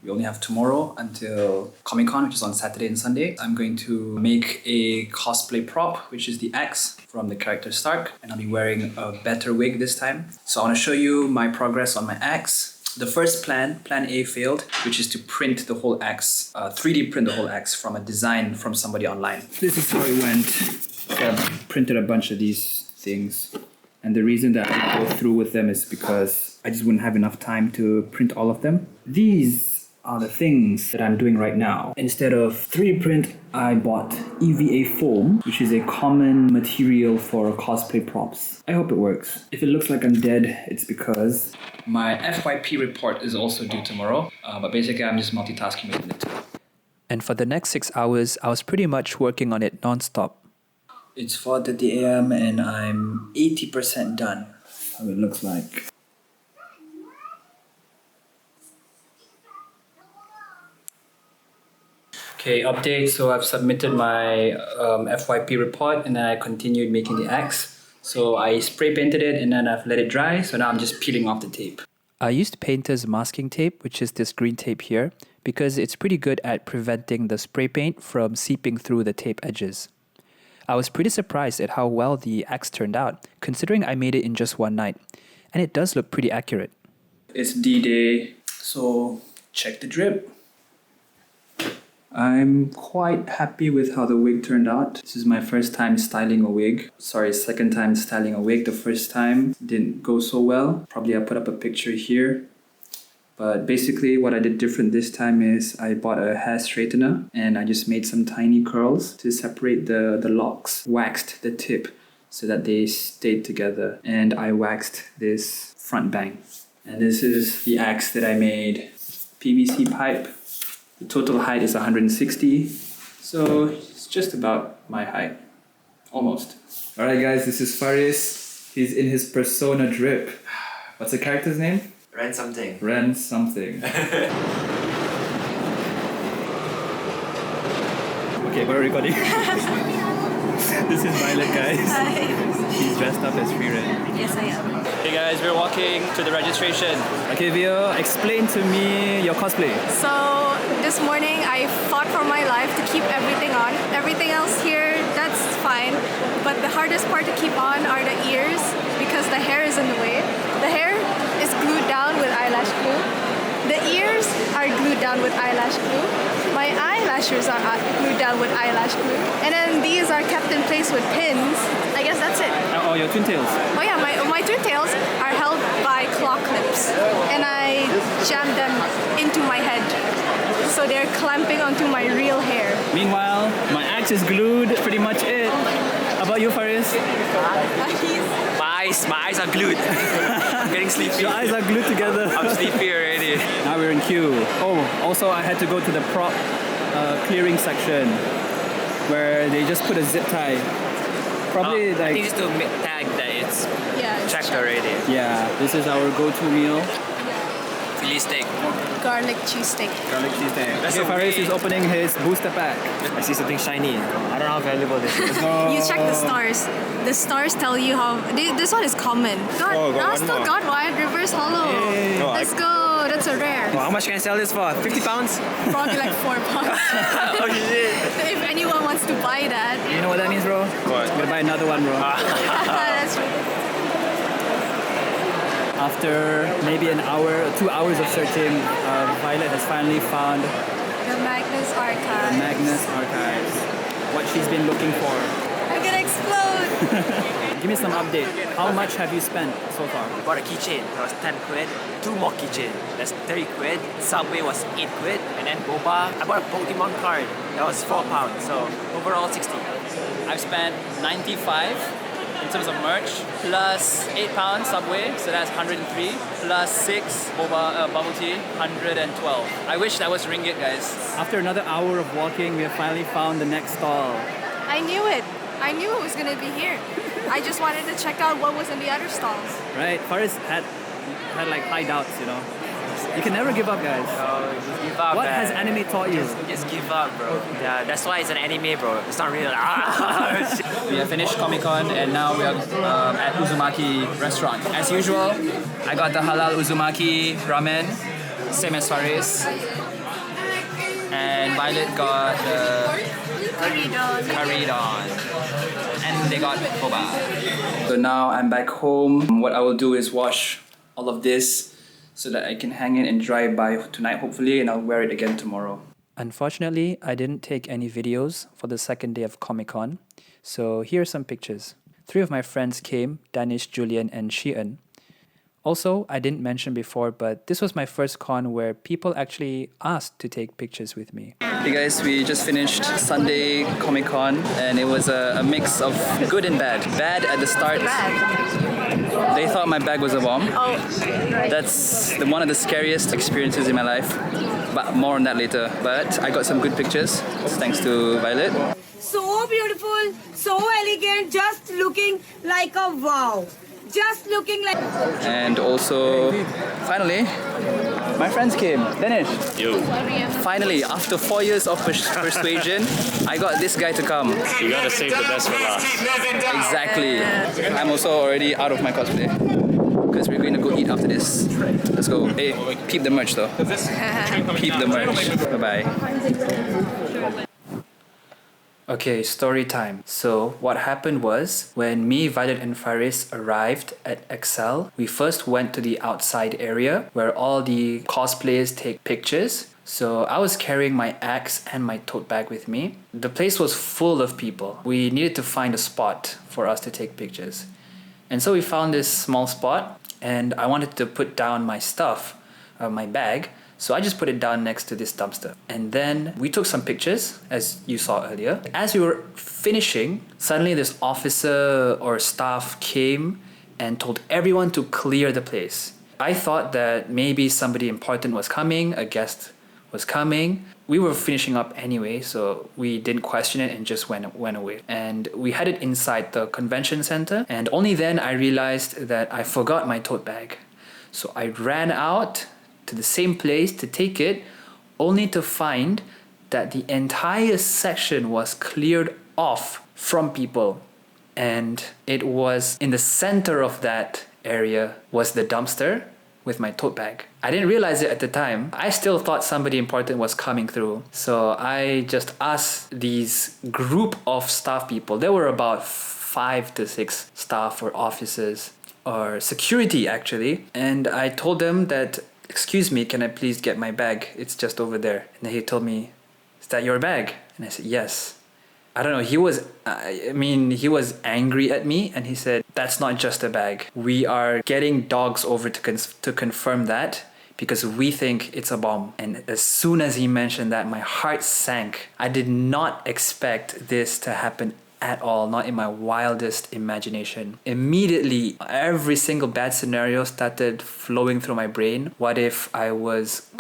We only have tomorrow until Comic Con, which is on Saturday and Sunday. I'm going to make a cosplay prop, which is the axe from the character Stark, and I'll be wearing a better wig this time. So I want to show you my progress on my axe. The first plan A failed, which is to print the whole axe, 3D print the whole axe from a design from somebody online. This is how it went. So I printed a bunch of these things. And the reason that I didn't go through with them is because I just wouldn't have enough time to print all of them. These are the things that I'm doing right now. Instead of 3D print, I bought EVA foam, which is a common material for cosplay props. I hope it works. If it looks like I'm dead, it's because my FYP report is also due tomorrow, but basically I'm just multitasking with it. And for the next 6 hours, I was pretty much working on it non-stop. It's 4:30 AM and I'm 80% done. How it looks like. Okay, update. So I've submitted my FYP report and then I continued making the axe. So I spray painted it and then I've let it dry. So now I'm just peeling off the tape. I used painter's masking tape, which is this green tape here, because it's pretty good at preventing the spray paint from seeping through the tape edges. I was pretty surprised at how well the axe turned out, considering I made it in just one night. And it does look pretty accurate. It's D-Day, so check the drip. I'm quite happy with how the wig turned out. This is my first time styling a wig. Sorry, second time styling a wig. The first time didn't go so well. Probably I'll put up a picture here. But basically what I did different this time is I bought a hair straightener and I just made some tiny curls to separate the locks. Waxed the tip so that they stayed together. And I waxed this front bang. And this is the axe that I made. PVC pipe. The total height is 160, so it's just about my height, almost. Alright guys, this is Faris. He's in his persona drip. What's the character's name? Ren something. Ren something. Okay, we're recording. This is Violet, guys. Hi. She's dressed up as Frieren. Yes, I am. Hey guys, we're walking to the registration. Okay, Vio, explain to me your cosplay. So, this morning I fought for my life to keep everything on. Everything else here, that's fine. But the hardest part to keep on are the ears because the hair is in the way. The hair is glued down with eyelash glue. The ears are glued down with eyelash glue. My eyelashes are glued down with eyelash glue. And then these are kept in place with pins. I guess that's it. Oh, your twin tails. Oh yeah, my twin tails are held by claw clips. And I jammed them into my head. So they're clamping onto my real hair. Meanwhile, my axe is glued. Pretty much it. How about you, Faris? My eyes are glued. I'm getting sleepy. Your eyes are glued together. I'm sleepy already. Now we're in queue. Oh, also I had to go to the prop clearing section where they just put a zip tie. Probably I like... think it's to make tag that it's checked already. Yeah, this is our go-to meal. Philly steak. Garlic cheese steak. Garlic cheese steak. That's Okay, a Faris way- is opening his booster pack. I see something shiny. I don't know how valuable this is. You check the stars. The stars tell you how... This one is common. God, Oh, got one still more. got one. Reverse hollow. Oh, Let's go. That's a rare. Well, how much can I sell this for? 50 pounds? Probably like £4. Oh shit. If anyone wants to buy that. You know what that means, bro? What? I'm gonna buy another one, bro. That's true. After maybe an hour, 2 hours of searching, Violet has finally found The Magnus Archive. Magnus Archives. What she's been looking for. I'm gonna explode. Give me some update. How much have you spent so far? I bought a keychain. That was 10 quid. 2 more keychain. That's 30 quid. Subway was 8 quid. And then boba. I bought a Pokemon card. That was £4. So overall 60. I've spent 95 in terms of merch, plus £8 Subway, so that's 103, plus 6 bubble tea, 112. I wish that was ringgit, guys. After another hour of walking, we have finally found the next stall. I knew it. I knew it was gonna be here. I just wanted to check out what was in the other stalls. Right? Faris had like high doubts, you know. You can never give up, guys. Oh, just give up, What man. has anime taught you? Just give up, bro. Yeah, that's why it's an anime, bro. It's not real. We have finished Comic Con and now we are at Uzumaki restaurant. As usual, I got the halal Uzumaki ramen, same as Faris. and Violet got the Carridon, and they got boba. So now I'm back home. What I will do is wash all of this so that I can hang it and dry it by tonight hopefully, and I'll wear it again tomorrow. Unfortunately, I didn't take any videos for the second day of Comic Con, so here are some pictures. 3 of my friends came, Danish, Julian, and Sheehan. Also, I didn't mention before, but this was my first con where people actually asked to take pictures with me. Hey guys, we just finished Sunday Comic Con and it was a mix of good and bad. Bad at the start. They thought my bag was a bomb. Oh, That's one of the scariest experiences in my life. But more on that later. But I got some good pictures thanks to Violet. So beautiful, so elegant, just looking like a wow. Just looking like... And also, finally, my friends came. Danish. Yo, Finally, after 4 years of persuasion, I got this guy to come. you gotta save the best for last. Exactly. I'm also already out of my cosplay. Because we're going to go eat after this. Let's go. Hey, peep the merch though. Peep the merch. Bye-bye. Okay, story time. So what happened was, when me, Violet, and Faris arrived at Excel, we first went to the outside area where all the cosplayers take pictures. So I was carrying my axe and my tote bag with me. The place was full of people. We needed to find a spot for us to take pictures. And so we found this small spot, and I wanted to put down my stuff, my bag. So I just put it down next to this dumpster. And then we took some pictures, as you saw earlier. As we were finishing, suddenly this officer or staff came and told everyone to clear the place. I thought that maybe somebody important was coming, a guest was coming. We were finishing up anyway, so we didn't question it and just went away. And we had it inside the convention center, and only then I realized that I forgot my tote bag. So I ran out to the same place to take it, only to find that the entire section was cleared off from people. And it was in the center of that area was the dumpster with my tote bag. I didn't realize it at the time. I still thought somebody important was coming through. So I just asked these group of staff people. There were about 5 to 6 staff or officers or security actually. And I told them that, excuse me, can I please get my bag? It's just over there. And then he told me, is that your bag? And I said, yes. I don't know, he was angry at me, and he said, that's not just a bag. We are getting dogs over to confirm that because we think it's a bomb. And as soon as he mentioned that, my heart sank. I did not expect this to happen at all, not in my wildest imagination. Immediately, every single bad scenario started flowing through my brain. What if I was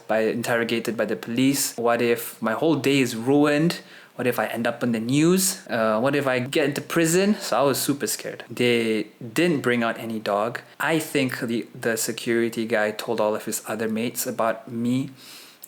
interrogated by the police? What if my whole day is ruined? What if I end up in the news? What if I get into prison? So I was super scared. They didn't bring out any dog. I think the security guy told all of his other mates about me.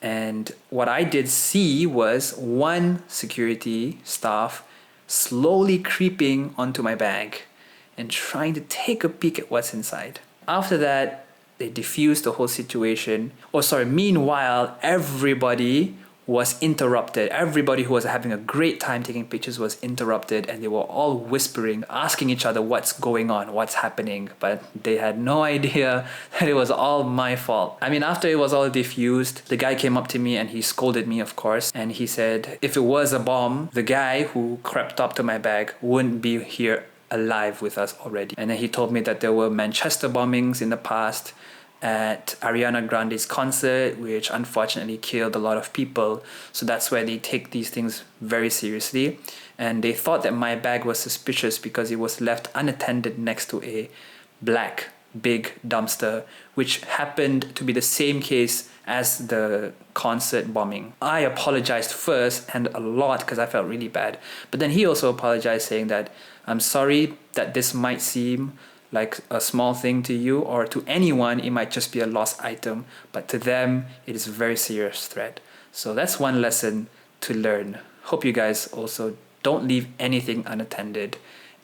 And what I did see was one security staff slowly creeping onto my bag and trying to take a peek at what's inside. After that, they diffused the whole situation. Meanwhile, everybody was interrupted. Everybody who was having a great time taking pictures was interrupted, and they were all whispering, asking each other what's going on, what's happening, but they had no idea that it was all my fault. I mean, after it was all diffused, the guy came up to me and he scolded me, of course, and he said, if it was a bomb, the guy who crept up to my bag wouldn't be here alive with us already. And then he told me that there were Manchester bombings in the past, at Ariana Grande's concert, which unfortunately killed a lot of people. So that's why they take these things very seriously. And they thought that my bag was suspicious because it was left unattended next to a black big dumpster, which happened to be the same case as the concert bombing. I apologized first, and a lot, because I felt really bad. But then he also apologized, saying that I'm sorry that this might seem like a small thing to you, or to anyone it might just be a lost item, but to them it is a very serious threat. So that's one lesson to learn. Hope you guys also don't leave anything unattended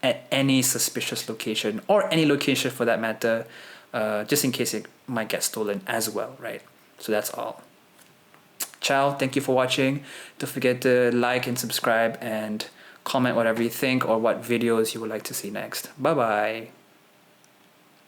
at any suspicious location, or any location for that matter, just in case it might get stolen as well, right? So that's all. Ciao. Thank you for watching. Don't forget to like and subscribe and comment whatever you think or what videos you would like to see next. Bye bye.